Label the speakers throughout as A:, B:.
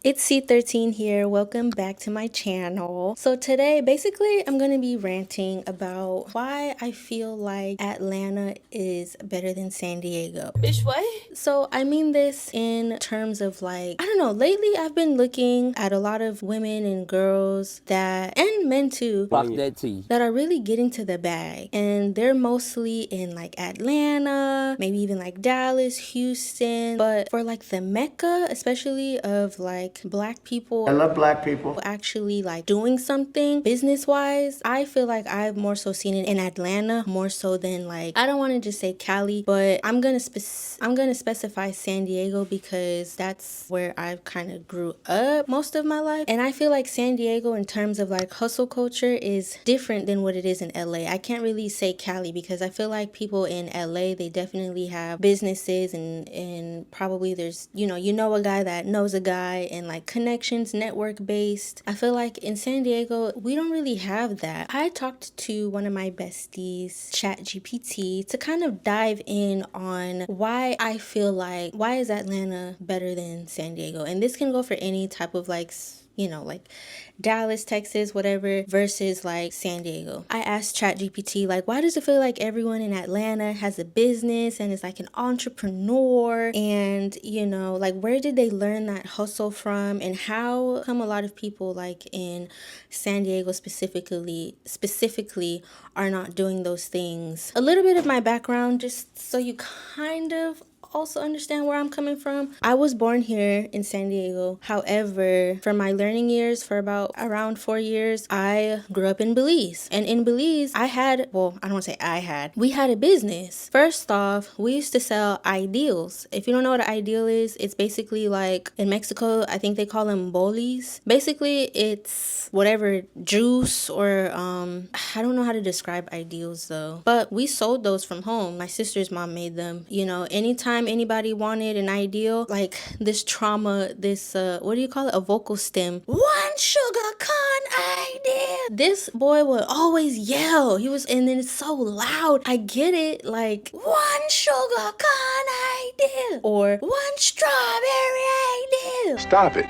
A: It's C13 here. Welcome back to my channel. So today, basically, I'm going to be ranting about why I feel like Atlanta is better than San Diego.
B: Bitch, what?
A: So I mean this in terms of like, I don't know, lately I've been looking at a lot of women and girls and men too,
C: Fuck that tea.
A: that are really getting to the bag. And they're mostly in like Atlanta, maybe even like Dallas, Houston. But for like the Mecca, especially of like black people,
D: I love black people.
A: actually like doing something business wise, I feel like I've more so seen it in Atlanta more so than like, I don't want to just say Cali, but I'm gonna specify San Diego because that's where I kind of grew up most of my life. And I feel like San Diego in terms of like hustle culture is different than what it is in LA. I can't really say Cali because I feel like people in LA, they definitely have businesses and probably there's, you know a guy that knows a guy and like connections, network based. I feel like in San Diego, we don't really have that. I talked to one of my besties, ChatGPT, to kind of dive in on why I feel like, why is Atlanta better than San Diego? And this can go for any type of like, like Dallas, Texas, whatever, versus like San Diego. I asked ChatGPT, like, why does it feel like everyone in Atlanta has a business and is like an entrepreneur? And, like, where did they learn that hustle from? And how come a lot of people like in San Diego specifically are not doing those things? A little bit of my background, just so you kind of also understand where I'm coming from. I was born here in San Diego. However, for my learning years, for about around 4 years, I grew up in Belize. And in Belize, I don't want to say we had a business. First off, we used to sell ideals. If you don't know what an ideal is, it's basically like in Mexico, I think they call them bolis. Basically, it's whatever juice or I don't know how to describe ideals though. But we sold those from home. My sister's mom made them. Anytime anybody wanted an ideal, like this trauma, this what do you call it? A vocal stem. One sugar con ideal. This boy would always yell. And then it's so loud. I get it, like one sugar con ideal or one strawberry ideal.
D: Stop it.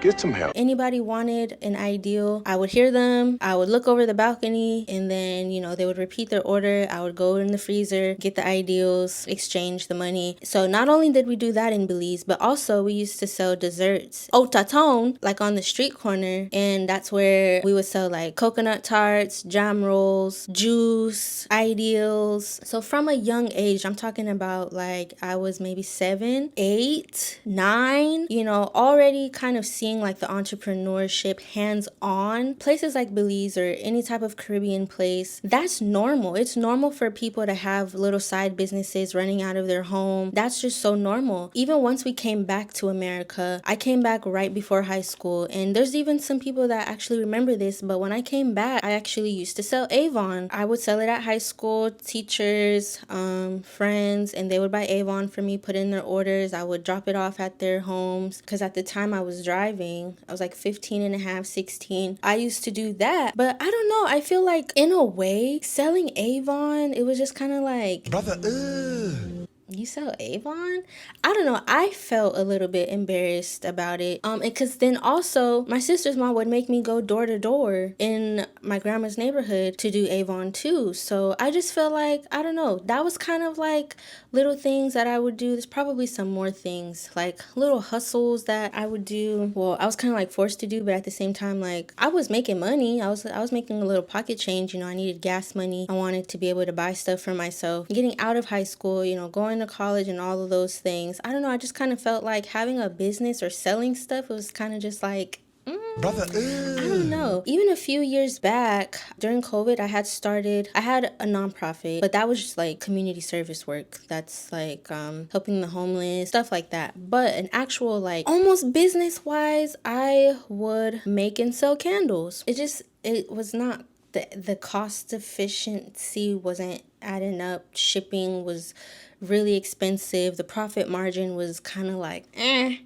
D: Get some help.
A: Anybody wanted an ideal, I would hear them. I would look over the balcony and then, they would repeat their order. I would go in the freezer, get the ideals, exchange the money. So not only did we do that in Belize, but also we used to sell desserts. Otaton, like on the street corner. And that's where we would sell like coconut tarts, jam rolls, juice, ideals. So from a young age, I'm talking about like I was maybe 7, 8, 9, already kind of seeing like the entrepreneurship hands-on. Places like Belize or any type of Caribbean place, that's normal. It's normal for people to have little side businesses running out of their home. That's just so normal. Even once we came back to America, I came back right before high school, and there's even some people that actually remember this, but when I came back, I actually used to sell Avon. I would sell it at high school, teachers, friends, and they would buy Avon for me, put in their orders. I would drop it off at their homes because at the time I was driving. I was like 15 and a half, 16. I used to do that. But I don't know. I feel like in a way, selling Avon, it was just kind of like,
D: Brother,
A: you sell Avon? I don't know. I felt a little bit embarrassed about it. Because then also my sister's mom would make me go door to door in my grandma's neighborhood to do Avon too. So I just felt like, I don't know, that was kind of like little things that I would do. There's probably some more things, like little hustles that I would do. Well, I was kind of like forced to do, but at the same time, like I was making money. I was making a little pocket change. I needed gas money. I wanted to be able to buy stuff for myself. Getting out of high school, going to college and all of those things. I don't know. I just kind of felt like having a business or selling stuff, it was kind of just like,
D: brother,
A: I don't know. Even a few years back during COVID, I had a nonprofit, but that was just like community service work. That's like helping the homeless, stuff like that. But an actual like almost business wise, I would make and sell candles. It was not, the cost efficiency wasn't adding up. Shipping was really expensive. The profit margin was kind of like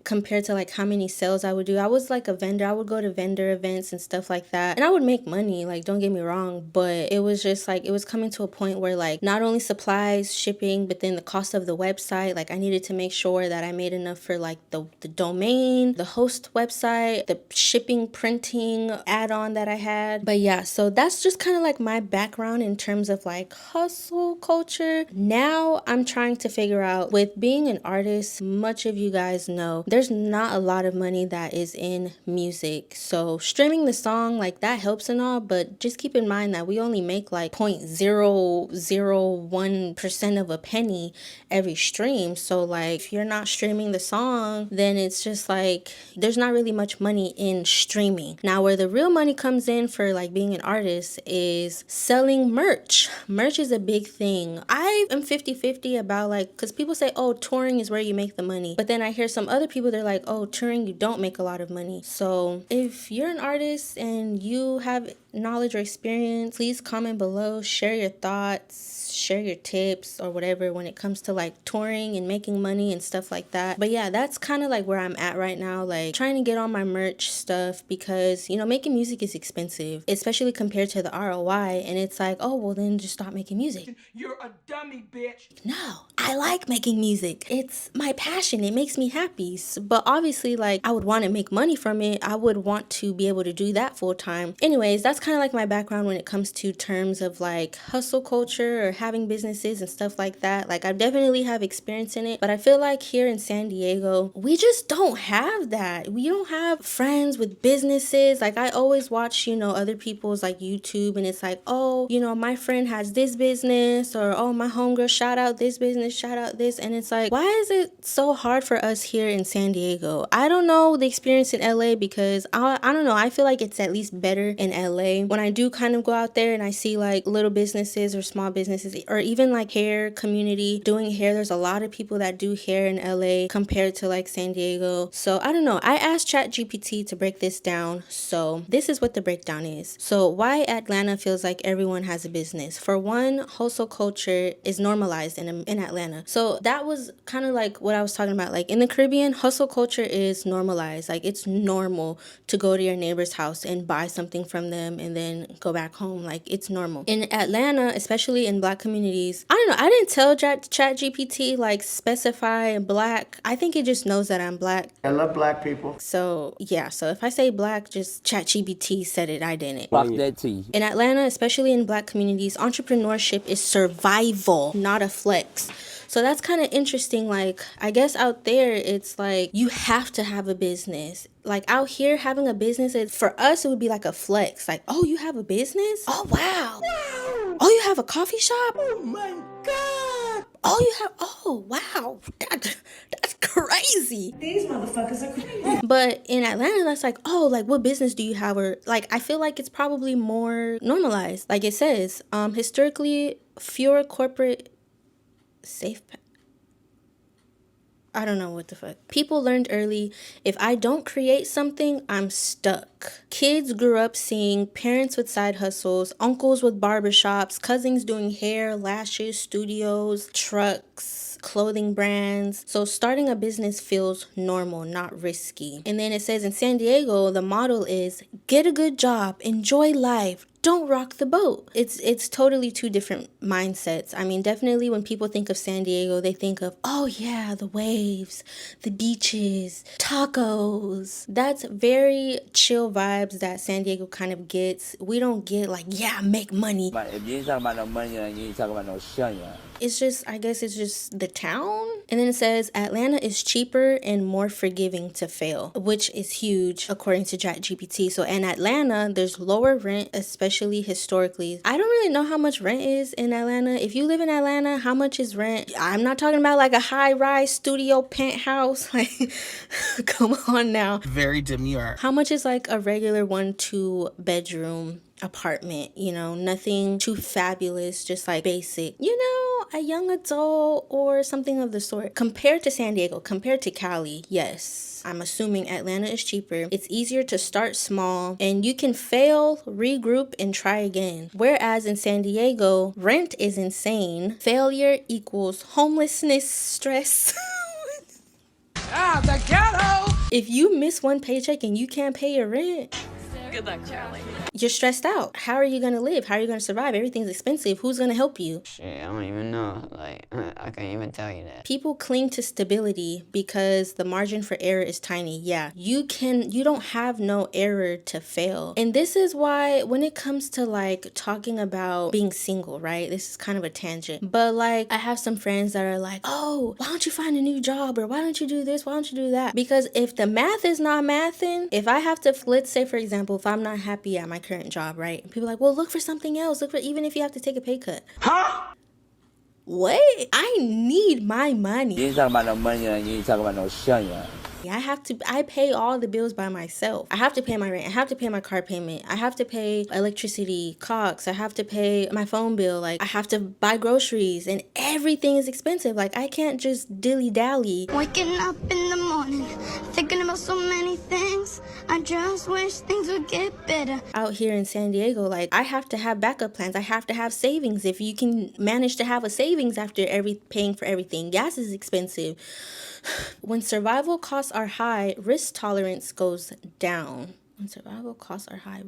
A: compared to like how many sales I would do. I was like a vendor. I would go to vendor events and stuff like that, and I would make money, like don't get me wrong, but it was just like it was coming to a point where like not only supplies, shipping, but then the cost of the website. Like I needed to make sure that I made enough for like the domain, the host website, the shipping, printing add-on that I had. But yeah, so that's just kind of like my background in terms of like hustle culture. Now I'm trying to figure out, with being an artist, much of you guys know there's not a lot of money that is in music. So streaming the song, like that helps and all, but just keep in mind that we only make like 0.001% of a penny every stream. So like if you're not streaming the song, then it's just like there's not really much money in streaming. Now where the real money comes in for like being an artist is selling merch. Merch is a big thing. I am 50-50 about like, because people say, oh, touring is where you make the money, but then I hear some other people, they're like, oh, touring you don't make a lot of money. So if you're an artist and you have knowledge or experience, please comment below, share your thoughts, share your tips or whatever when it comes to like touring and making money and stuff like that. But yeah, that's kind of like where I'm at right now, like trying to get on my merch stuff, because you know making music is expensive, especially compared to the ROI. And it's like, oh well, then just stop making music.
B: You're a dummy, bitch.
A: No, I like making music. It's my passion. It makes me happy. But obviously, like, I would want to make money from it. I would want to be able to do that full time. Anyways, that's kind of like my background when it comes to terms of like hustle culture or having businesses and stuff like that. Like, I definitely have experience in it, but I feel like here in San Diego, we just don't have that. We don't have friends with businesses. Like, I always watch, you know, other people's like YouTube, and it's like, oh, you know, my friend has this business, or oh, my homegirl, shout out this business, shout out this. And it's like, why is it so hard for us here in San Diego? I don't know the experience in LA, because I don't know, I feel like it's at least better in LA. When I do kind of go out there and I see like little businesses or small businesses, or even like hair community doing hair, there's a lot of people that do hair in LA compared to like San Diego. So I don't know, I asked ChatGPT to break this down, so this is what the breakdown is. So why Atlanta feels like everyone has a business. For one, hustle culture is normalized in Atlanta. So that was kind of like what I was talking about. Like in the Caribbean, hustle culture is normalized. Like it's normal to go to your neighbor's house and buy something from them and then go back home. Like it's normal. In Atlanta, especially in Black communities, I don't know, I didn't tell ChatGPT like specify Black. I think it just knows that I'm Black.
D: I love Black people.
A: So yeah, so if I say Black, just ChatGPT said it, I didn't.
C: Fuck that tea.
A: In Atlanta, especially in Black communities, entrepreneurship is survival, not a flex. So that's kind of interesting. Like, I guess out there, it's like you have to have a business. Like out here, having a business, for us, it would be like a flex. Like, oh, you have a business? Oh, wow. No. Oh, you have a coffee shop?
B: Oh my God.
A: Oh, you have, oh, wow. That's crazy.
B: These motherfuckers are crazy.
A: But in Atlanta, that's like, oh, like what business do you have? Or like, I feel like it's probably more normalized. Like it says, historically, fewer corporate safe. I don't know what the fuck. People learned early, if I don't create something, I'm stuck. Kids grew up seeing parents with side hustles, uncles with barbershops, cousins doing hair, lashes, studios, trucks, clothing brands. So starting a business feels normal, not risky. And then it says in San Diego, the model is get a good job, enjoy life, don't rock the boat. It's totally two different mindsets. I mean, definitely when people think of San Diego, they think of, oh yeah, the waves, the beaches, tacos. That's very chill vibes that San Diego kind of gets. We don't get like, yeah, make money.
C: But if you ain't talking about no money, then you ain't talking about no shunning.
A: It's just, I guess it's just the town. And then it says Atlanta is cheaper and more forgiving to fail, which is huge according to ChatGPT. So in Atlanta, there's lower rent, especially historically. I don't really know how much rent is in Atlanta. If you live in Atlanta, how much is rent? I'm not talking about like a high-rise studio penthouse. Like, come on now.
B: Very demure.
A: How much is like a regular 1-2 bedroom apartment, you know, nothing too fabulous, just like basic, you know, a young adult or something of the sort. Compared to San Diego, compared to Cali, yes, I'm assuming Atlanta is cheaper. It's easier to start small and you can fail, regroup, and try again. Whereas in San Diego, rent is insane. Failure equals homelessness, stress.
B: Ah, the ghetto!
A: If you miss one paycheck and you can't pay your rent,
E: Good luck, Charlie.
A: you're stressed out. How are you gonna live? How are you gonna survive? Everything's expensive. Who's gonna help you?
F: Shit, I don't even know. Like, I can't even tell you that.
A: People cling to stability because the margin for error is tiny. Yeah, you don't have no error to fail. And this is why when it comes to like talking about being single, right? This is kind of a tangent. But like I have some friends that are like, oh, why don't you find a new job? Or why don't you do this? Why don't you do that? Because if the math is not mathing, if I have to, let's say for example, if I'm not happy at my current job, right? People are like, well, look for something else. Look for, even if you have to take a pay cut.
B: Huh?
A: What? I need my money.
C: You ain't talking about no money and you ain't talking about no shun.
A: I pay all the bills by myself. I have to pay my rent. I have to pay my car payment. I have to pay electricity, Cox. I have to pay my phone bill. Like, I have to buy groceries and everything is expensive. Like, I can't just dilly-dally.
G: Waking up in the morning, thinking about so many things. I just wish things would get better.
A: Out here in San Diego, like, I have to have backup plans. I have to have savings. If you can manage to have a savings after paying for everything. Gas is expensive. When survival costs are high, risk tolerance goes down. When survival costs are high,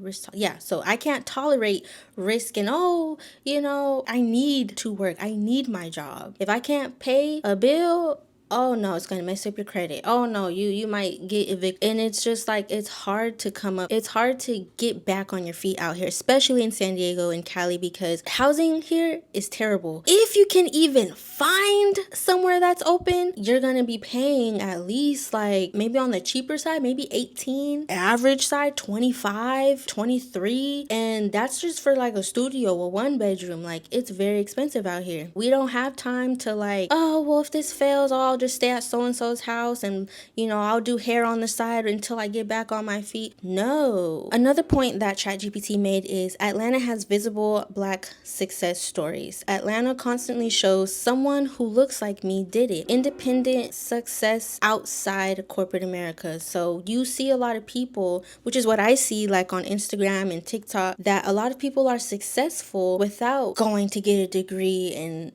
A: so I can't tolerate risk and I need to work. I need my job. If I can't pay a bill, oh no, it's gonna mess up your credit. Oh no, you might get evicted. And it's just like, it's hard to come up. It's hard to get back on your feet out here, especially in San Diego and Cali, because housing here is terrible. If you can even find somewhere that's open, you're gonna be paying at least like maybe on the cheaper side, maybe 18, average side 25, 23. And that's just for like a studio or one bedroom. Like, it's very expensive out here. We don't have time to like, oh, well, if this fails, I'll just stay at so-and-so's house and, I'll do hair on the side until I get back on my feet. No. Another point that ChatGPT made is Atlanta has visible Black success stories. Atlanta constantly shows someone who looks like me did it. Independent success outside corporate America. So you see a lot of people, which is what I see like on Instagram and TikTok, that a lot of people are successful without going to get a degree and,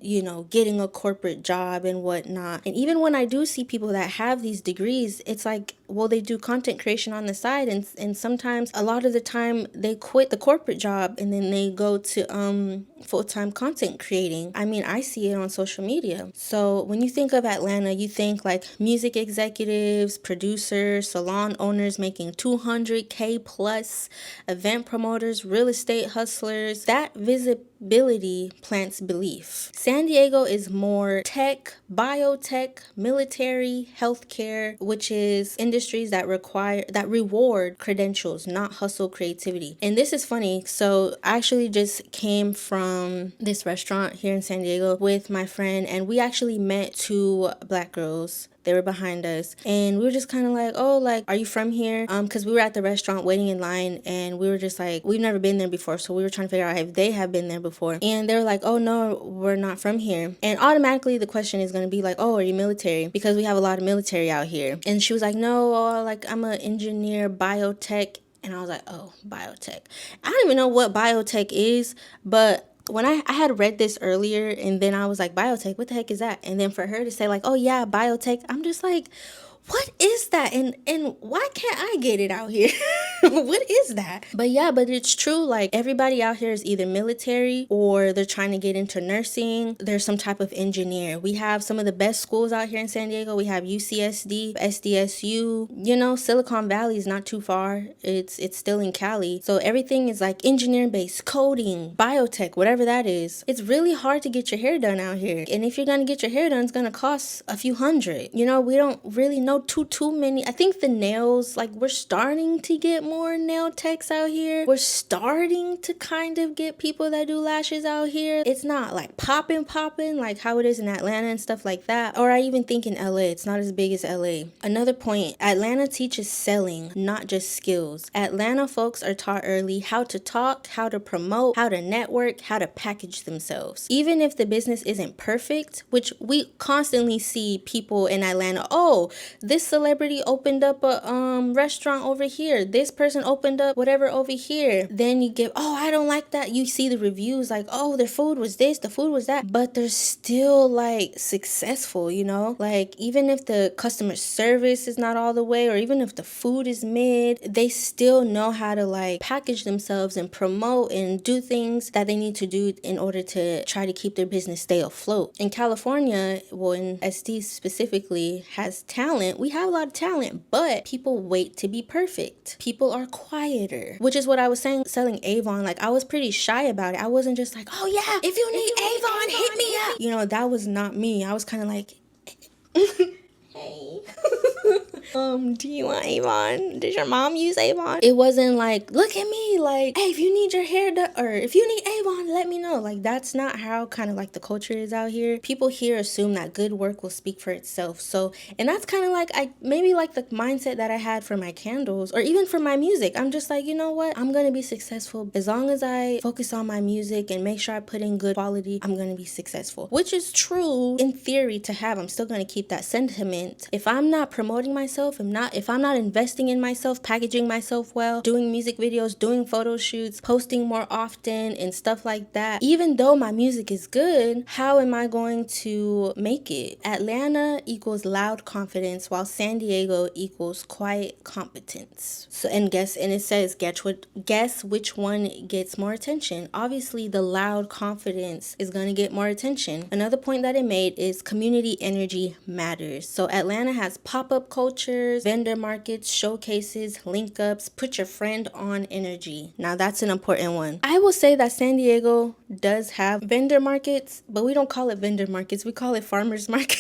A: getting a corporate job and whatnot. And even when I do see people that have these degrees, it's like, well, they do content creation on the side, and sometimes a lot of the time they quit the corporate job and then they go to full-time content creating. I mean, I see it on social media. So when you think of Atlanta, you think like music executives, producers, salon owners making $200K plus, event promoters, real estate hustlers. That visibility plants belief. San Diego is more tech, biotech, military, healthcare, which is industries that reward credentials, not hustle creativity. And this is funny. So I actually just came from this restaurant here in San Diego with my friend, and we actually met two Black girls. They were behind us and we were just kind of like, oh, like, are you from here? Because we were at the restaurant waiting in line and we were just like, we've never been there before. So we were trying to figure out if they have been there before. And they were like, oh no, we're not from here. And automatically the question is going to be like, oh, are you military? Because we have a lot of military out here. And she was like, no, like, I'm an engineer, biotech. And I was like, oh, biotech. I don't even know what biotech is, but when I had read this earlier and then I was like, biotech, what the heck is that? And then for her to say like, oh yeah, biotech, I'm just like, what is that? And why can't I get it out here? What is that? But yeah, but it's true. Like, everybody out here is either military or they're trying to get into nursing. There's some type of engineer. We have some of the best schools out here in San Diego. We have UCSD, SDSU. Silicon Valley is not too far. It's still in Cali. So everything is like engineering based, coding, biotech, whatever that is. It's really hard to get your hair done out here. And if you're going to get your hair done, it's going to cost a few hundred. We don't really know know too many. I think the nails, like, we're starting to get more nail techs out here. We're starting to kind of get people that do lashes out here. It's not like popping like how it is in Atlanta and stuff like that. Or I even think in LA, it's not as big as LA. Another point, Atlanta teaches selling, not just skills. Atlanta folks are taught early how to talk, how to promote, how to network, how to package themselves. Even if the business isn't perfect, which we constantly see people in Atlanta, oh, this celebrity opened up a restaurant over here. This person opened up whatever over here. Then you get, oh, I don't like that. You see the reviews like, oh, their food was this, the food was that. But they're still like successful, you know? Like even if the customer service is not all the way, or even if the food is mid, they still know how to like package themselves and promote and do things that they need to do in order to try to keep their business stay afloat. In California, well, in SD specifically, has talent. We have a lot of talent, but people wait to be perfect. People are quieter, which is what I was saying selling Avon. Like I was pretty shy about it. I wasn't just like, oh yeah, if you need Avon, hit me up. You know, that was not me. I was kind of like, hey. Do you want Avon? Did your mom use Avon? It wasn't like, look at me, like, hey, if you need your hair done, or if you need Avon, let me know. Like, that's not how kind of like the culture is out here. People here assume that good work will speak for itself. So, and that's kind of like, maybe like the mindset that I had for my candles, or even for my music. I'm just like, you know what? I'm gonna be successful. As long as I focus on my music and make sure I put in good quality, I'm gonna be successful. Which is true in theory to have. I'm still gonna keep that sentiment. If I'm not promoting myself, if I'm not investing in myself, packaging myself well, doing music videos, doing photo shoots, posting more often and stuff like that, even though my music is good, how am I going to make it? Atlanta equals loud confidence, while San Diego equals quiet competence. So and it says guess which one gets more attention. Obviously the loud confidence is going to get more attention. Another point that it made is community energy matters. So Atlanta has pop-up cultures, vendor markets, showcases, link ups, put your friend on energy. Now that's an important one. I will say that San Diego does have vendor markets, but we don't call it vendor markets. We call it farmers market.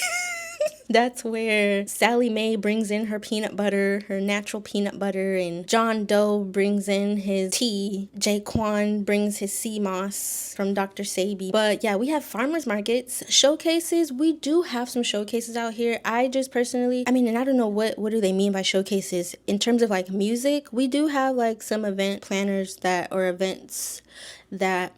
A: That's where Sally Mae brings in her peanut butter, her natural peanut butter, and John Doe brings in his tea. Jaquan brings his sea moss from Dr. Sabi. But yeah, we have farmers markets, showcases. We do have some showcases out here. I just personally, and I don't know what do they mean by showcases. In terms of like music, we do have like some event planners or events that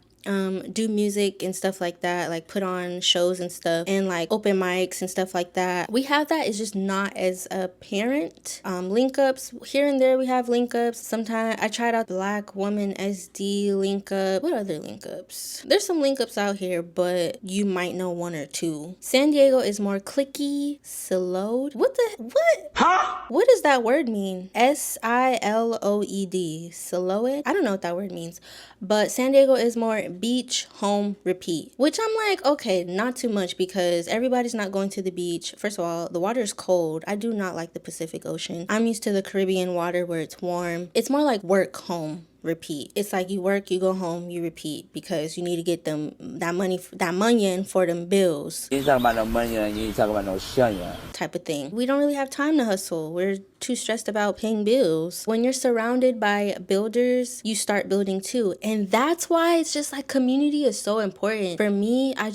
A: do music and stuff like that, like put on shows and stuff, and like open mics and stuff like that. We have that. It's just not as apparent. Link ups here and there. We have link ups. Sometimes I tried out Black Woman SD link up. What other link ups? There's some link ups out here, but you might know one or two. San Diego is more clicky, slowed. What? Huh? What does that word mean? SILOED. Slowed? I don't know what that word means. But San Diego is more beach, home, repeat. Which I'm like, okay, not too much, because everybody's not going to the beach. First of all, the water is cold. I do not like the Pacific Ocean. I'm used to the Caribbean water where it's warm. It's more like work, home, repeat. It's like you work, you go home, you repeat, because you need to get that money in for them bills.
C: You ain't talking about no money and you ain't talking about no shunyan.
A: Type of thing. We don't really have time to hustle. We're too stressed about paying bills. When you're surrounded by builders, you start building too. And that's why it's just like community is so important. For me, I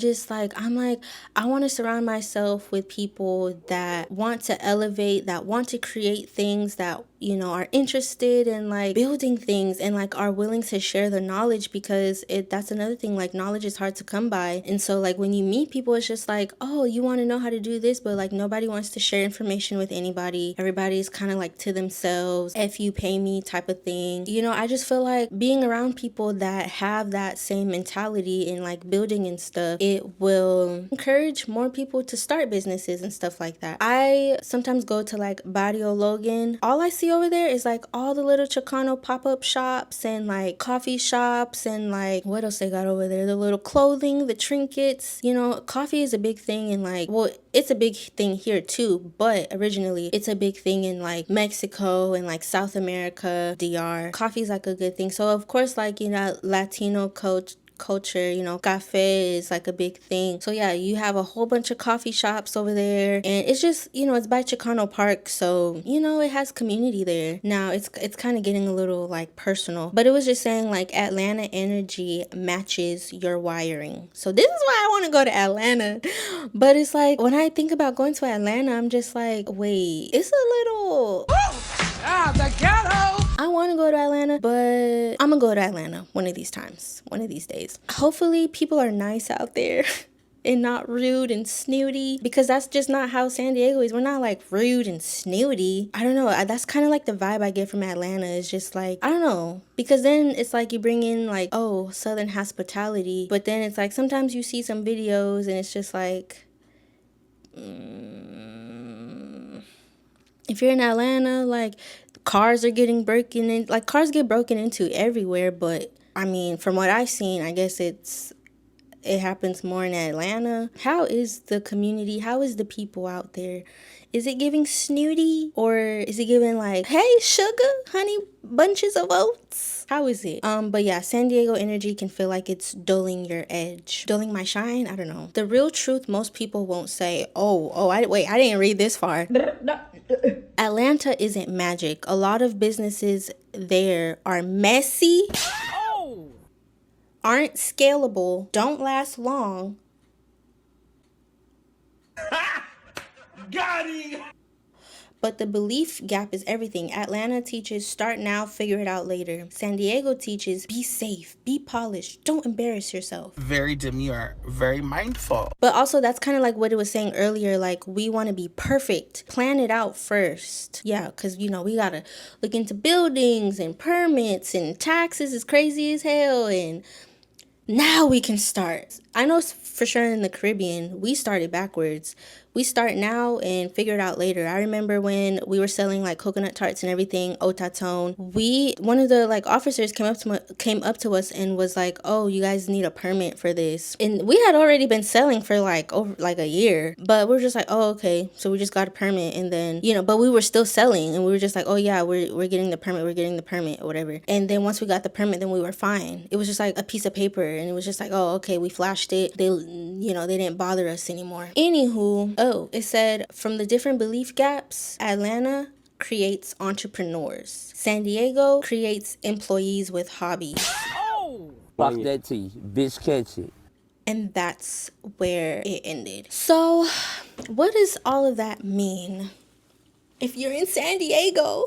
A: want to surround myself with people that want to elevate, that want to create things, that are interested in like building things, and like are willing to share the knowledge, because that's another thing, like knowledge is hard to come by. And so like when you meet people, it's just like, oh, you want to know how to do this, but like nobody wants to share information with anybody. Everybody's kind of like to themselves, if you pay me type of thing. I just feel like being around people that have that same mentality and like building and stuff, it will encourage more people to start businesses and stuff like that. I sometimes go to like Barrio Logan. All I see over there is like all the little Chicano pop-up shops and like coffee shops, and like what else they got over there, the little clothing, the trinkets. Coffee is a big thing, and like, well, it's a big thing here too, but originally it's a big thing in like Mexico and like South America, DR. Coffee is like a good thing. So of course, like Latino culture. You know, cafe is like a big thing. So yeah, you have a whole bunch of coffee shops over there, and it's just, you know, it's by Chicano Park, so you know it has community there. Now it's kind of getting a little like personal, but it was just saying like Atlanta energy matches your wiring. So this is why I want to go to Atlanta. But it's like when I think about going to Atlanta, I'm just like, wait, it's a little.
B: Ah, the ghetto!
A: I want to go to Atlanta, but I'm gonna go to Atlanta one of these times, one of these days. Hopefully people are nice out there and not rude and snooty, because that's just not how San Diego is. We're not like rude and snooty. I don't know. That's kind of like the vibe I get from Atlanta. It's just like, I don't know, because then it's like you bring in like, oh, Southern hospitality, but then it's like sometimes you see some videos and it's just like, if you're in Atlanta, like cars are getting broken in, like cars get broken into everywhere. But I mean, from what I've seen, I guess it happens more in Atlanta. How is the community? How is the people out there? Is it giving snooty, or is it giving like, hey, sugar, honey, bunches of oats? How is it? But yeah, San Diego energy can feel like it's dulling your edge, dulling my shine. I don't know. The real truth, most people won't say. I didn't read this far. Atlanta isn't magic. A lot of businesses there are messy, aren't scalable, don't last long.
D: Got him!
A: But the belief gap is everything. Atlanta teaches start now, figure it out later. San Diego teaches be safe, be polished, don't embarrass yourself.
E: Very demure, very mindful.
A: But also that's kind of like what it was saying earlier, like we want to be perfect. Plan it out first. Yeah, because you know, we got to look into buildings and permits and taxes is crazy as hell, and now we can start. I know for sure in the Caribbean, we started backwards. We start now and figure it out later. I remember when we were selling like coconut tarts and everything, otatone. One of the like officers came up to us and was like, "Oh, you guys need a permit for this." And we had already been selling for like over like a year, but we were just like, "Oh, okay." So we just got a permit, and then but we were still selling, and we were just like, "Oh yeah, we're getting the permit, or whatever." And then once we got the permit, then we were fine. It was just like a piece of paper, and it was just like, "Oh, okay, we flashed it." They didn't bother us anymore. Anywho. Oh, it said, from the different belief gaps, Atlanta creates entrepreneurs. San Diego creates employees with hobbies.
C: Fuck that tea. Bitch, catch it.
A: And that's where it ended. So, what does all of that mean? If you're in San Diego,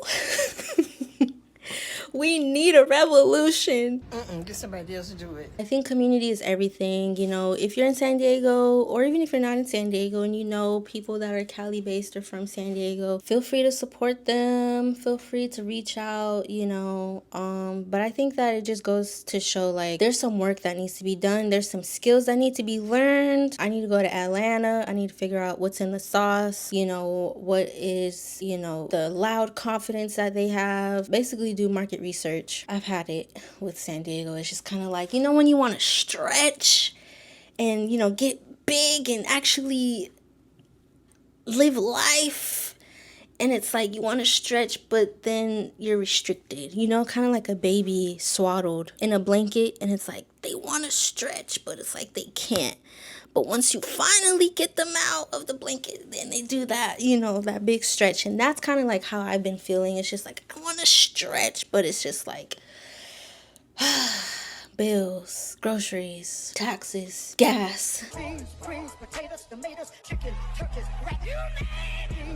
A: we need a revolution.
B: Get somebody else to do it.
A: I think community is everything. If you're in San Diego, or even if you're not in San Diego and you know people that are Cali based or from San Diego, feel free to support them. Feel free to reach out, But I think that it just goes to show like there's some work that needs to be done. There's some skills that need to be learned. I need to go to Atlanta. I need to figure out what's in the sauce, what is, the loud confidence that they have. Basically do market research. I've had it with San Diego. It's just kind of like, when you want to stretch and, get big and actually live life. And it's like you want to stretch, but then you're restricted, kind of like a baby swaddled in a blanket. And it's like they want to stretch, but it's like they can't. But once you finally get them out of the blanket, then they do that, that big stretch. And that's kind of like how I've been feeling. It's just like I want to stretch, but it's just like bills, groceries, taxes, gas.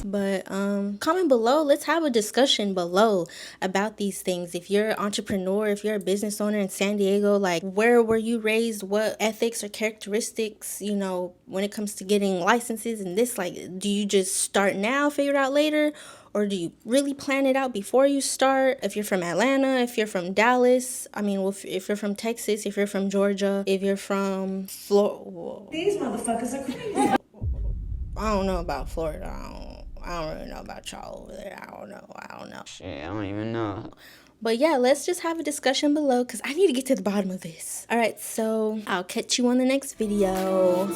A: But comment below. Let's have a discussion below about these things. If you're an entrepreneur, if you're a business owner in San Diego, like where were you raised? What ethics or characteristics, when it comes to getting licenses and this, like, do you just start now, figure it out later? Or do you really plan it out before you start? If you're from Atlanta, if you're from Dallas, if you're from Texas, if you're from Georgia, if you're from Florida.
H: These motherfuckers are crazy.
A: I don't know about Florida. I don't really know about y'all over there. I don't know.
F: Shit, I don't even know.
A: But yeah, let's just have a discussion below because I need to get to the bottom of this. All right, so I'll catch you on the next video.